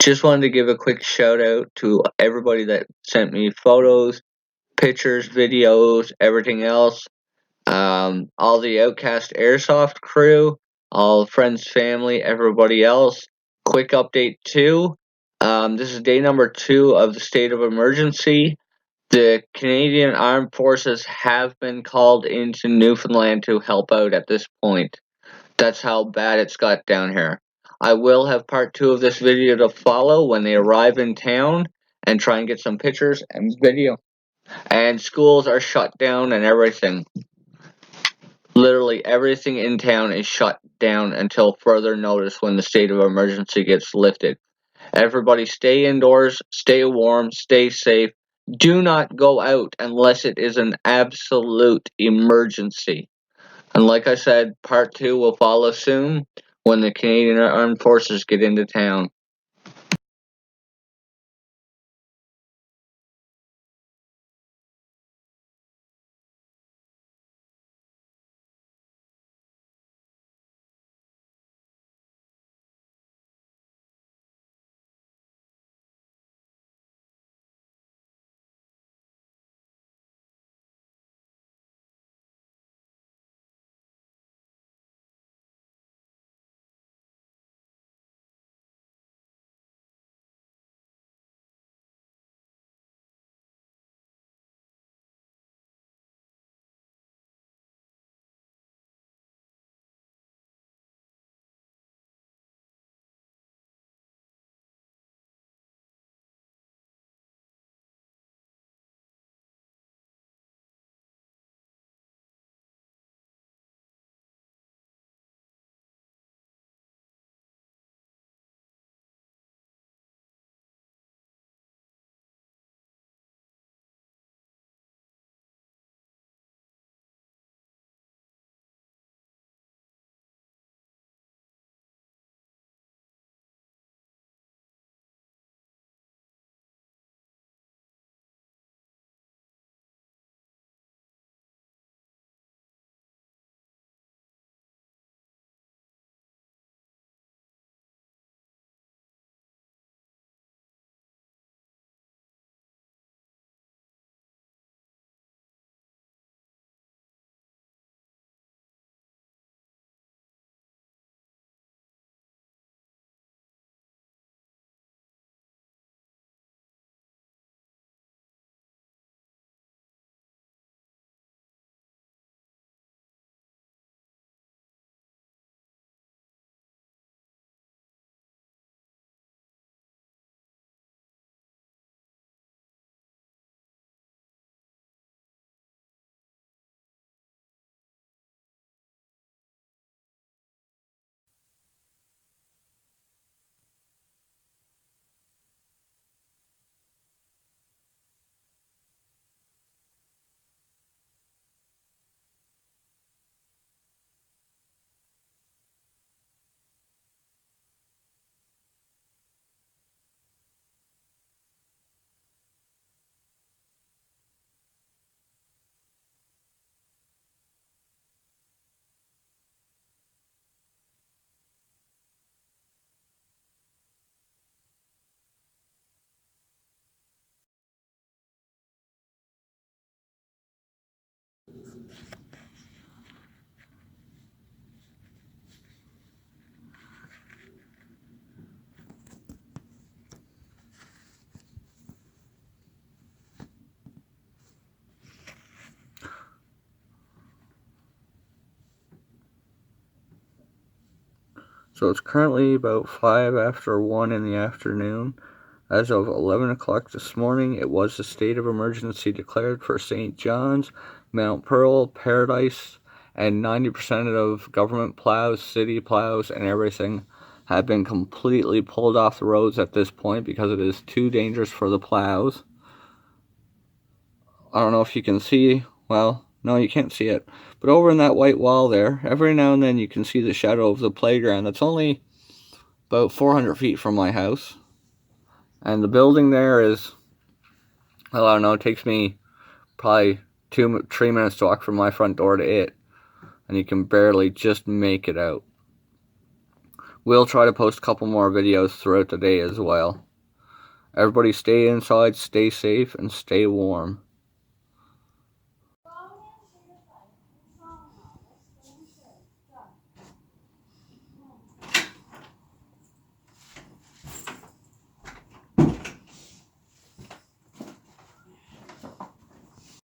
Just wanted to give a quick shout out to everybody that sent me photos, pictures, videos, everything else. All the Outcast Airsoft crew, all friends, family, everybody else. Quick update too. This is day number 2 of the state of emergency. The Canadian Armed Forces have been called into Newfoundland to help out at this point. That's how bad it's got down here. I will have part 2 of this video to follow when they arrive in town and try and get some pictures and video. And schools are shut down and everything. Literally everything in town is shut down until further notice when the state of emergency gets lifted. Everybody stay indoors, stay warm, stay safe. Do not go out unless it is an absolute emergency. And like I said, part 2 will follow soon when the Canadian Armed Forces get into town. So it's currently about 5 after 1 in the afternoon. As of 11 o'clock this morning, it was a state of emergency declared for St. John's, Mount Pearl, Paradise, and 90% of government plows, city plows, and everything have been completely pulled off the roads at this point because it is too dangerous for the plows. I don't know if you can see, well, no, you can't see it, but over in that white wall there, every now and then you can see the shadow of the playground. That's only about 400 feet from my house. And the building there is, well, I don't know, it takes me probably 3 minutes to walk from my front door to it. And you can barely just make it out. We'll try to post a couple more videos throughout the day as well. Everybody stay inside, stay safe, and stay warm.